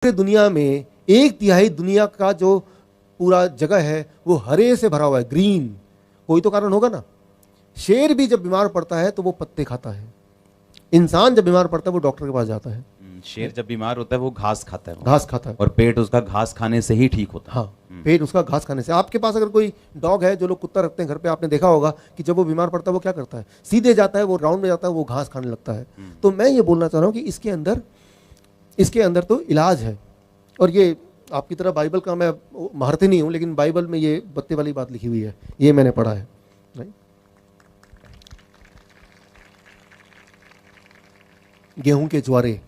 पूरे दुनिया में 1/3 दुनिया का जो पूरा जगह है वो हरे से भरा हुआ है, ग्रीन। कोई तो कारण होगा ना। शेर भी जब बीमार पड़ता है तो वो पत्ते खाता है, इंसान जब बीमार पड़ता है वो डॉक्टर के पास जाता है। शेर जब बीमार होता है वो घास खाता है, घास खाता है, और पेट उसका घास खाने से ही ठीक होता है। हाँ, पेट उसका घास खाने से। आपके पास अगर कोई डॉग है, जो लोग कुत्ता रखते हैं घर पे, आपने देखा होगा कि जब वो बीमार पड़ता है वो क्या करता है, सीधे जाता है, वो राउंड में जाता है, वो घास खाने लगता है। तो मैं ये बोलना चाह रहा हूँ कि इसके अंदर तो इलाज है। और ये आपकी तरह बाइबल का मैं महारथी नहीं हूँ, लेकिन बाइबल में ये बत्ते वाली बात लिखी हुई है, ये मैंने पढ़ा है। गेहूं के ज्वारे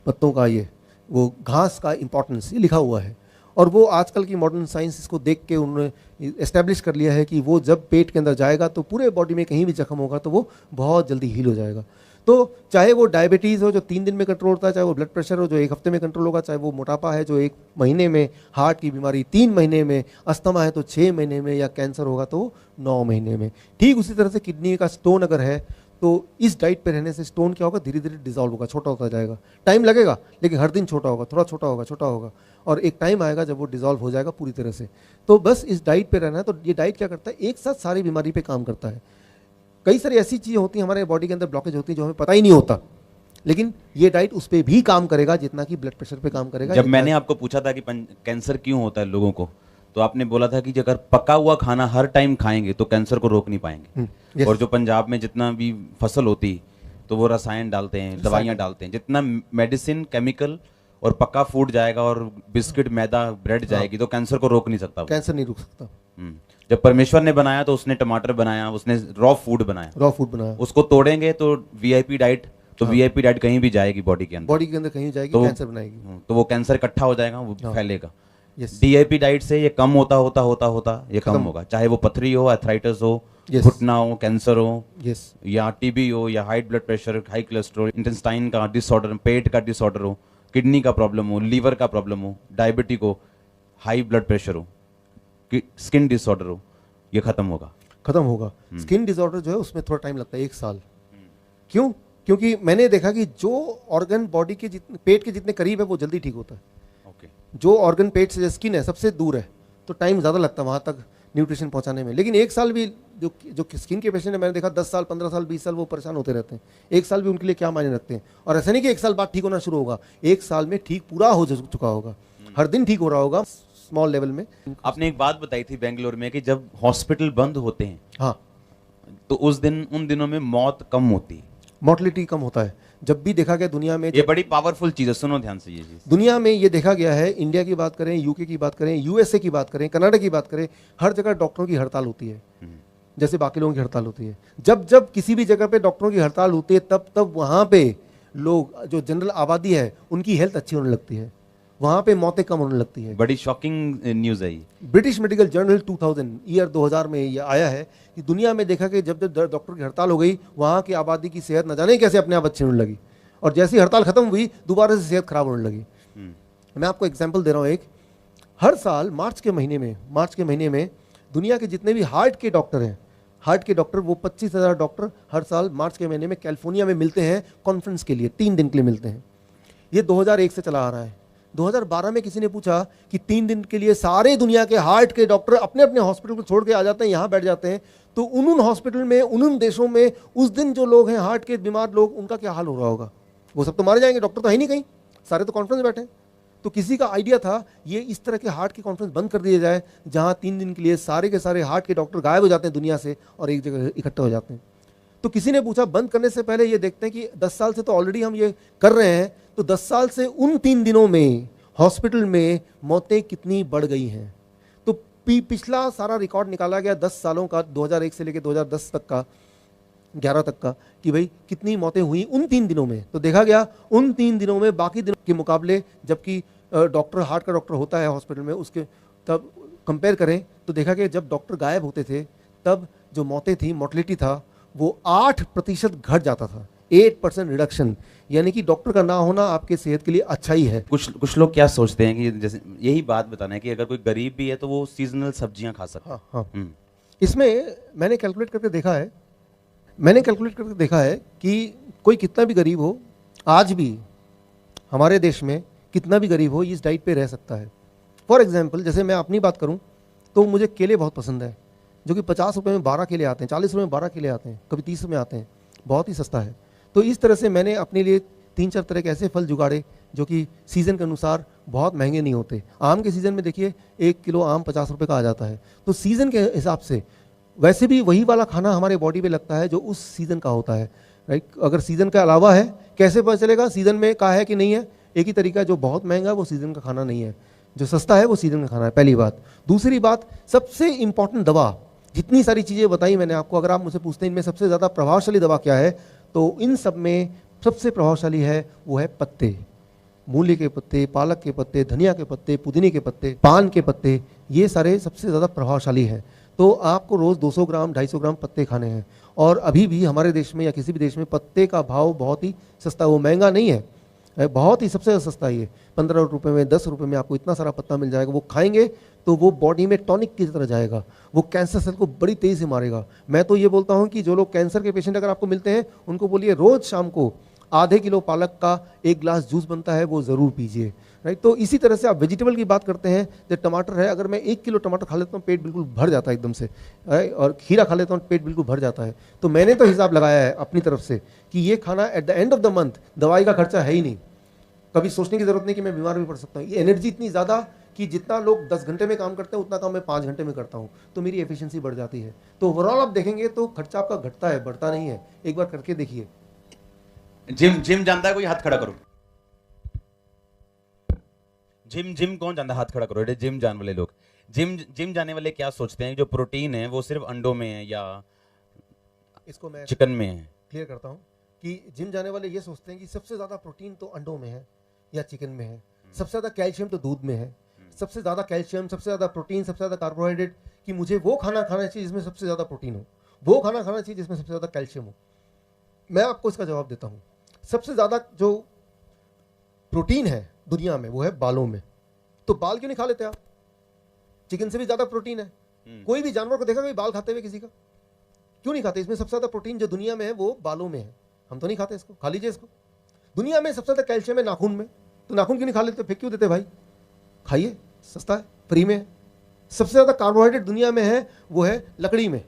पत्तों का, ये वो घास का इंपॉर्टेंस ये लिखा हुआ है। और वो आजकल की मॉडर्न साइंस इसको देख के उन्होंने एस्टेब्लिश कर लिया है कि वो जब पेट के अंदर जाएगा तो पूरे बॉडी में कहीं भी जख्म होगा तो वो बहुत जल्दी हील हो जाएगा। तो चाहे वो डायबिटीज़ हो जो 3 दिन में कंट्रोल होता है, चाहे वो ब्लड प्रेशर हो जो 1 हफ्ते में कंट्रोल होगा, चाहे वो मोटापा है जो 1 महीने में, हार्ट की बीमारी 3 महीने में, अस्थमा है तो 6 महीने में, या कैंसर होगा तो 9 महीने में। ठीक उसी तरह से किडनी का स्टोन अगर है तो इस डाइट पे रहने से स्टोन क्या होगा, धीरे धीरे डिजॉल्व होगा, छोटा होता जाएगा। टाइम लगेगा लेकिन हर दिन छोटा होगा, थोड़ा छोटा होगा, छोटा होगा, और एक टाइम आएगा जब वो डिजॉल्व हो जाएगा पूरी तरह से। तो बस इस डाइट पे रहना है। तो ये डाइट क्या करता है, एक साथ सारी बीमारी पे काम करता है। कई सारी ऐसी चीज़ें होती हैं हमारे बॉडी के अंदर, ब्लॉकेज होती है जो हमें पता ही नहीं होता, लेकिन ये डाइट उस पर भी काम करेगा जितना कि ब्लड प्रेशर पे काम करेगा। जब मैंने आपको पूछा था कि कैंसर क्यों होता है लोगों को, तो आपने बोला था कि अगर पका हुआ खाना हर टाइम खाएंगे तो कैंसर को रोक नहीं पाएंगे। और जो पंजाब में जितना भी फसल होती तो वो रसायन डालते हैं, दवाइयाँ डालते हैं, जितना मेडिसिन, केमिकल और पक्का फूड जाएगा और बिस्किट, मैदा, ब्रेड जाएगी तो कैंसर को रोक नहीं सकता। कैंसर नहीं रोक सकता। जब परमेश्वर ने बनाया तो उसने टमाटर बनाया, उसने रॉ फूड बनाया, उसको तोड़ेंगे तो वीआईपी डाइट, तो वीआईपी डाइट कहीं भी जाएगी बॉडी के अंदर कहीं जाएगी, तो कैंसर बनाएगी, तो वो कैंसर इकट्ठा हो जाएगा, वो फैलेगा। डीआईपी डाइट से ये कम होता ये कम होगा, चाहे वो पथरी हो, एथराइटिस हो, घुटना हो, कैंसर हो, या टीबी हो, या high blood pressure, high cholesterol, intestine का डिसऑर्डर, पेट का डिसऑर्डर हो, किडनी का प्रॉब्लम हो, लीवर का प्रॉब्लम हो, डायबिटिक हो, हाई ब्लड प्रेशर हो, स्किन डिसऑर्डर हो, ये खत्म होगा। स्किन डिसऑर्डर जो है उसमें थोड़ा टाइम लगता है, 1 साल। क्यों? क्योंकि मैंने देखा कि जो ऑर्गन बॉडी के पेट के जितने करीब है वो जल्दी ठीक होता है। जो ऑर्गन पेट से स्किन है सबसे दूर है तो टाइम ज़्यादा लगता है वहाँ तक न्यूट्रिशन पहुँचाने में। लेकिन 1 साल भी जो स्किन के पेशेंट है, मैंने देखा 10 साल, 15 साल, 20 साल वो परेशान होते रहते हैं। 1 साल भी उनके लिए क्या मायने रखते हैं। और ऐसा नहीं कि 1 साल बाद ठीक होना शुरू होगा, 1 साल में ठीक पूरा हो चुका होगा, हर दिन ठीक हो रहा होगा स्मॉल लेवल में। आपने एक बात बताई थी बेंगलोर में कि जब हॉस्पिटल बंद होते हैं, हाँ, तो उन दिनों में मौत कम होती है, मोर्टलिटी कम होता है। जब भी देखा गया दुनिया में, ये बड़ी पावरफुल चीज है, सुनो ध्यान से ये चीज। दुनिया में ये देखा गया है, इंडिया की बात करें, यूके की बात करें, यूएसए की बात करें, कनाडा की बात करें, हर जगह डॉक्टरों की हड़ताल होती है जैसे बाकी लोगों की हड़ताल होती है। जब किसी भी जगह पे डॉक्टरों की हड़ताल होती है तब वहाँ पे लोग, जो जनरल आबादी है, उनकी हेल्थ अच्छी होने लगती है, वहाँ पे मौतें कम होने लगती है। बड़ी शॉकिंग न्यूज़ है ये। ब्रिटिश मेडिकल जर्नल 2000 में ये आया है कि दुनिया में देखा कि जब डॉक्टर की हड़ताल हो गई, वहाँ की आबादी की सेहत न जाने कैसे अपने आप अच्छी होने लगी, और जैसी हड़ताल खत्म हुई दोबारा से सेहत खराब होने लगी। मैं आपको एग्जांपल दे रहा हूँ एक। हर साल मार्च के महीने में दुनिया के जितने भी हार्ट के डॉक्टर वो 25,000 डॉक्टर हर साल मार्च के महीने में कैलिफोर्निया में मिलते हैं कॉन्फ्रेंस के लिए, 3 दिन के लिए मिलते हैं। ये 2001 से चला आ रहा है। 2012 में किसी ने पूछा कि 3 दिन के लिए सारे दुनिया के हार्ट के डॉक्टर अपने अपने हॉस्पिटल को छोड़ के आ जाते हैं, यहाँ बैठ जाते हैं, तो उन हॉस्पिटल में, उन देशों में उस दिन जो लोग हैं हार्ट के बीमार लोग, उनका क्या हाल हो रहा होगा। वो सब तो मारे जाएंगे, डॉक्टर तो है नहीं कहीं, सारे तो कॉन्फ्रेंस बैठे हैं। तो किसी का आइडिया था ये इस तरह के हार्ट के कॉन्फ्रेंस बंद कर दिए जाए, जहाँ 3 दिन के लिए सारे के सारे हार्ट के डॉक्टर गायब हो जाते हैं दुनिया से और एक जगह इकट्ठे हो जाते हैं। तो किसी ने पूछा बंद करने से पहले ये देखते हैं कि 10 साल से तो ऑलरेडी हम ये कर रहे हैं, तो 10 साल से उन 3 दिनों में हॉस्पिटल में मौतें कितनी बढ़ गई हैं। तो पिछला सारा रिकॉर्ड निकाला गया 10 सालों का, 2001 से लेकर 2010 तक का, 11 तक का, कि भाई कितनी मौतें हुई उन 3 दिनों में। तो देखा गया उन 3 दिनों में बाकी दिनों के मुकाबले, जबकि डॉक्टर, हार्ट का डॉक्टर होता है हॉस्पिटल में, उसके तब कंपेयर करें तो देखा गया जब डॉक्टर गायब होते थे तब जो मौतें थी, मोर्टलिटी था, वो 8% घट जाता था, 8% रिडक्शन। यानी कि डॉक्टर का ना होना आपके सेहत के लिए अच्छा ही है। कुछ लोग क्या सोचते हैं कि जैसे यही बात बताना है कि अगर कोई गरीब भी है तो वो सीजनल सब्जियां खा सकता है। हाँ। इसमें मैंने कैलकुलेट करके देखा है कि कोई कितना भी गरीब हो, आज भी हमारे देश में कितना भी गरीब हो इस डाइट पे रह सकता है। फॉर एग्जाम्पल जैसे मैं अपनी बात करूँ तो मुझे केले बहुत पसंद है, जो कि 50 रुपये में 12 केले आते हैं, 40 रुपये में 12 केले आते हैं, कभी 30 में आते हैं, बहुत ही सस्ता है। तो इस तरह से मैंने अपने लिए 3-4 तरह के ऐसे फल जुगाड़े जो कि सीज़न के अनुसार बहुत महंगे नहीं होते। आम के सीज़न में देखिए 1 किलो आम 50 रुपये का आ जाता है। तो सीज़न के हिसाब से वैसे भी वही वाला खाना हमारे बॉडी पे लगता है जो उस सीज़न का होता है, राइट। अगर सीज़न के अलावा है कैसे पता चलेगा सीज़न में का है कि नहीं है? एक ही तरीका, जो बहुत महंगा है वो सीज़न का खाना नहीं है, जो सस्ता है वो सीज़न का खाना है, पहली बात। दूसरी बात, सबसे इंपॉर्टेंट दवा, जितनी सारी चीज़ें बताई मैंने आपको, अगर आप मुझे पूछते हैं इनमें सबसे ज़्यादा प्रभावशाली दवा क्या है, तो इन सब में सबसे प्रभावशाली है वो है पत्ते। मूली के पत्ते, पालक के पत्ते, धनिया के पत्ते, पुदीने के पत्ते, पान के पत्ते, ये सारे सबसे ज़्यादा प्रभावशाली हैं। तो आपको रोज़ 200 ग्राम 250 ग्राम पत्ते खाने हैं। और अभी भी हमारे देश में या किसी भी देश में पत्ते का भाव बहुत ही सस्ता, वो महंगा नहीं है, बहुत ही सबसे सस्ता ही है। 15 रुपये में 10 रुपये में आपको इतना सारा पत्ता मिल जाएगा। वो खाएंगे तो वो बॉडी में टॉनिक की तरह जाएगा, वो कैंसर सेल को बड़ी तेज़ी से मारेगा। मैं तो ये बोलता हूँ कि जो लोग कैंसर के पेशेंट अगर आपको मिलते हैं उनको बोलिए रोज़ शाम को आधे किलो पालक का 1 गिलास जूस बनता है वो ज़रूर पीजिए, राइट। तो इसी तरह से आप वेजिटेबल की बात करते हैं, जो टमाटर है, अगर मैं 1 किलो टमाटर खा लेता हूँ पेट बिल्कुल भर जाता है एकदम से, और खीरा खा लेता हूँ पेट बिल्कुल भर जाता है। तो मैंने तो हिसाब लगाया है अपनी तरफ से कि ये खाना at the end of the month दवाई का खर्चा है ही नहीं, कभी सोचने की जरूरत नहीं कि मैं बीमार भी पड़ सकता हूँ। ये एनर्जी इतनी ज़्यादा कि जितना लोग 10 घंटे में काम करते हैं उतना काम मैं 5 घंटे में करता हूँ, तो मेरी एफिशिएंसी बढ़ जाती है। तो ओवरऑल आप देखेंगे तो खर्चा आपका घटता है, बढ़ता नहीं है। एक बार करके देखिए। जिम जानता है कोई? हाथ खड़ा करो। जिम कौन जानता है? हाथ खड़ा करो। जिम जाने वाले लोग, जिम जाने वाले क्या सोचते हैं जो प्रोटीन है वो सिर्फ अंडों में है या इसको मैं चिकन में है? क्लियर करता हूँ कि जिम जाने वाले ये सोचते हैं कि सबसे ज़्यादा प्रोटीन तो अंडों में है या चिकन में है, सबसे ज़्यादा कैल्शियम तो दूध में है, सबसे ज़्यादा कैल्शियम, सबसे ज़्यादा प्रोटीन, सबसे ज़्यादा कार्बोहाइड्रेट, कि मुझे वो खाना खाना चाहिए जिसमें सबसे ज़्यादा प्रोटीन हो, वो खाना खाना चाहिए जिसमें सबसे ज़्यादा कैल्शियम हो। मैं आपको इसका जवाब देता हूँ। सबसे ज़्यादा जो प्रोटीन है दुनिया में वो है बालों में, तो बाल क्यों नहीं खा लेते आप? चिकन से भी ज़्यादा प्रोटीन है। कोई भी जानवर को देखा कोई बाल खाते हुए किसी का? क्यों नहीं खाते? इसमें सबसे ज़्यादा प्रोटीन जो दुनिया में है वो बालों में है, हम तो नहीं खाते इसको, खा लीजिए इसको। दुनिया में सबसे ज़्यादा कैल्शियम है नाखून में, तो नाखून क्यों नहीं खा लेते? फेंक क्यों देते भाई? खाइए, सस्ता है, फ्री में है। सबसे ज़्यादा कार्बोहाइड्रेट दुनिया में है वो है लकड़ी में,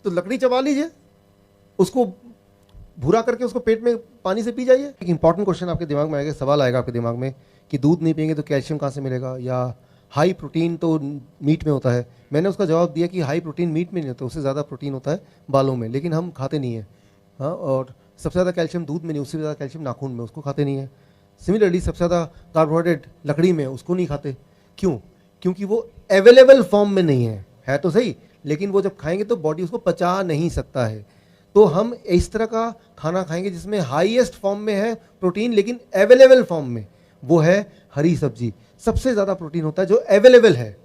तो लकड़ी चबा लीजिए, उसको भूरा करके उसको पेट में पानी से पी जाइए। एक इंपॉर्टेंट क्वेश्चन आपके दिमाग में आएगा, सवाल आएगा आपके दिमाग में कि दूध नहीं पियेंगे तो कैल्शियम कहाँ से मिलेगा, या हाई प्रोटीन तो मीट में होता है। मैंने उसका जवाब दिया कि हाई प्रोटीन मीट में नहीं होता, उससे ज़्यादा प्रोटीन होता है बालों में, लेकिन हम खाते नहीं हैं। हाँ, और सबसे ज़्यादा कैल्शियम दूध में नहीं, उससे ज़्यादा कैल्शियम नाखून में, उसको खाते नहीं है। सिमिलरली सबसे ज़्यादा कार्बोहाइड्रेट लकड़ी में, उसको नहीं खाते। क्यों? क्योंकि वो अवेलेबल फॉर्म में नहीं है तो सही, लेकिन वो जब खाएंगे तो बॉडी उसको पचा नहीं सकता है। तो हम इस तरह का खाना खाएंगे जिसमें हाईएस्ट फॉर्म में है प्रोटीन लेकिन अवेलेबल फॉर्म में, वो है हरी सब्जी। सबसे ज़्यादा प्रोटीन होता है जो अवेलेबल है।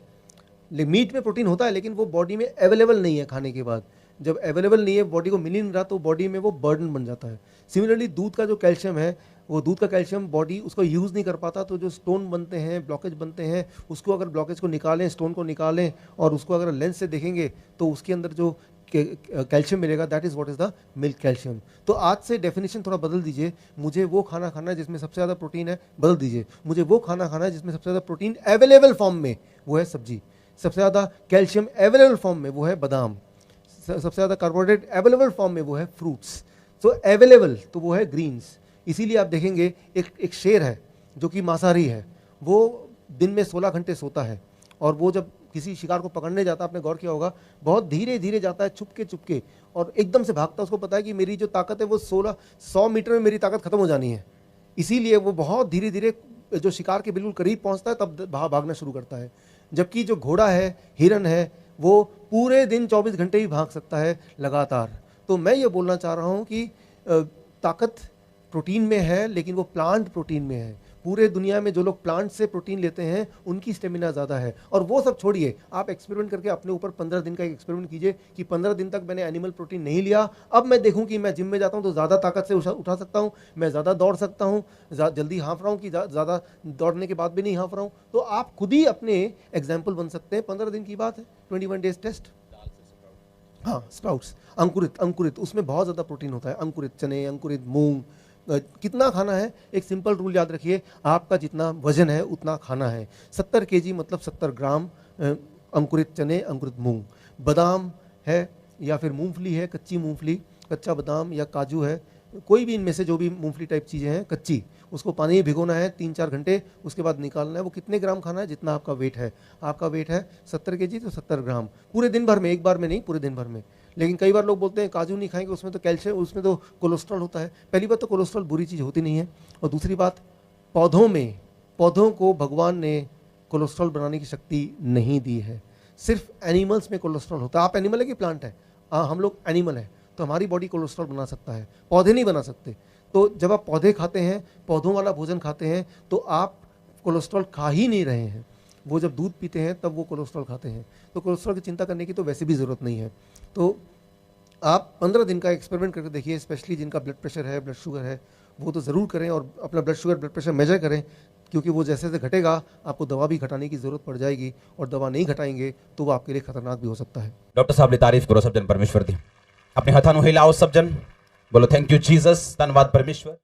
मीट में प्रोटीन होता है लेकिन वो बॉडी में अवेलेबल नहीं है खाने के बाद। जब अवेलेबल नहीं है, बॉडी को मिल ही नहीं रहा, तो बॉडी में वो बर्डन बन जाता है। सिमिलरली दूध का जो कैल्शियम है, वो दूध का कैल्शियम बॉडी उसको यूज़ नहीं कर पाता, तो जो स्टोन बनते हैं, ब्लॉकेज बनते हैं, उसको अगर ब्लॉकेज को निकालें, स्टोन को निकालें और उसको अगर लेंस से देखेंगे तो उसके अंदर जो कैल्शियम मिलेगा, that is what is the milk calcium. तो आज से डेफिनेशन थोड़ा बदल दीजिए। मुझे वो खाना खाना है जिसमें सबसे ज़्यादा प्रोटीन है, बदल दीजिए, मुझे वो खाना खाना है जिसमें सबसे ज़्यादा प्रोटीन अवेलेबल फॉर्म में, वो है सब्जी। सबसे ज़्यादा कैल्शियम अवेलेबल फॉर्म में, वो है बादाम। सबसे ज़्यादा कार्बोहाइड्रेट अवेलेबल फॉर्म में, वो है फ्रूट्स। तो अवेलेबल तो वो है ग्रीन्स। इसीलिए आप देखेंगे एक शेर है जो कि मांसाहारी है, वो दिन में 16 घंटे सोता है, और वो जब किसी शिकार को पकड़ने जाता है, आपने गौर किया होगा, बहुत धीरे धीरे जाता है, चुपके चुपके, और एकदम से भागता है। उसको पता है कि मेरी जो ताकत है वो 100 मीटर में मेरी ताकत खत्म हो जानी है, इसीलिए वो बहुत धीरे धीरे जो शिकार के बिल्कुल करीब पहुंचता है तब भागना शुरू करता है। जबकि जो घोड़ा है, हिरन है, वो पूरे दिन 24 घंटे ही भाग सकता है लगातार। तो मैं ये बोलना चाह रहा हूँ कि ताकत प्रोटीन में है, लेकिन वो प्लांट प्रोटीन में है। पूरे दुनिया में जो लोग प्लांट से प्रोटीन लेते हैं उनकी स्टेमिना ज़्यादा है। और वो सब छोड़िए, आप एक्सपेरिमेंट करके अपने ऊपर 15 दिन का एक एक्सपेरिमेंट कीजिए कि 15 दिन तक मैंने एनिमल प्रोटीन नहीं लिया, अब मैं देखूं कि मैं जिम में जाता हूं तो ज़्यादा ताकत से उठा सकता हूं, मैं ज़्यादा दौड़ सकता हूं, जल्दी हाँफ रहा हूं कि ज़्यादा दौड़ने के बाद भी नहीं हाँफ रहा हूं। तो आप खुद ही अपने एग्जाम्पल बन सकते हैं। 15 दिन की बात है, 21 डेज टेस्ट। हाँ, स्प्राउट्स, अंकुरित, उसमें बहुत ज़्यादा प्रोटीन होता है। अंकुरित चने, अंकुरित मूंग, कितना खाना है, एक सिंपल रूल याद रखिए, आपका जितना वजन है उतना खाना है। 70 केजी मतलब 70 ग्राम अंकुरित चने, अंकुरित मूंग, बादाम है या फिर मूंगफली है, कच्ची मूंगफली, कच्चा बादाम या काजू है, कोई भी इनमें से जो भी मूंगफली टाइप चीज़ें हैं कच्ची, उसको पानी में भिगोना है 3-4 घंटे, उसके बाद निकालना है। वो कितने ग्राम खाना है, जितना आपका वेट है। आपका वेट है 70 केजी तो 70 ग्राम पूरे दिन भर में, एक बार में नहीं, पूरे दिन भर में। लेकिन कई बार लोग बोलते हैं काजू नहीं खाएंगे, उसमें तो कैल्शियम, उसमें तो कोलेस्ट्रॉल होता है। पहली बात तो कोलेस्ट्रॉल बुरी चीज़ होती नहीं है, और दूसरी बात पौधों को भगवान ने कोलेस्ट्रॉल बनाने की शक्ति नहीं दी है, सिर्फ एनिमल्स में कोलेस्ट्रॉल होता है। आप एनिमल है कि प्लांट है? हम लोग एनिमल हैं, तो हमारी बॉडी कोलेस्ट्रॉल बना सकता है, पौधे नहीं बना सकते। तो जब आप पौधे खाते हैं, पौधों वाला भोजन खाते हैं, तो आप कोलेस्ट्रॉल खा ही नहीं रहे हैं। वो जब दूध पीते हैं तब वो कोलेस्ट्रॉल खाते हैं, तो कोलेस्ट्रॉल की चिंता करने की तो वैसे भी ज़रूरत नहीं है। तो आप 15 दिन का एक्सपेरिमेंट करके देखिए, स्पेशली जिनका ब्लड प्रेशर है, ब्लड शुगर है, वो तो ज़रूर करें और अपना blood sugar, blood pressure measure करें, क्योंकि वो जैसे जैसे घटेगा आपको दवा भी घटाने की ज़रूरत पड़ जाएगी, और दवा नहीं घटाएंगे तो वो आपके लिए खतरनाक भी हो सकता है। डॉक्टर साहब ने तारीफ करो सब जन परमेश्वर दी। अपने हथां नूं हिलाओ सब जन, बोलो थैंक यू जीसस, धन्यवाद परमेश्वर।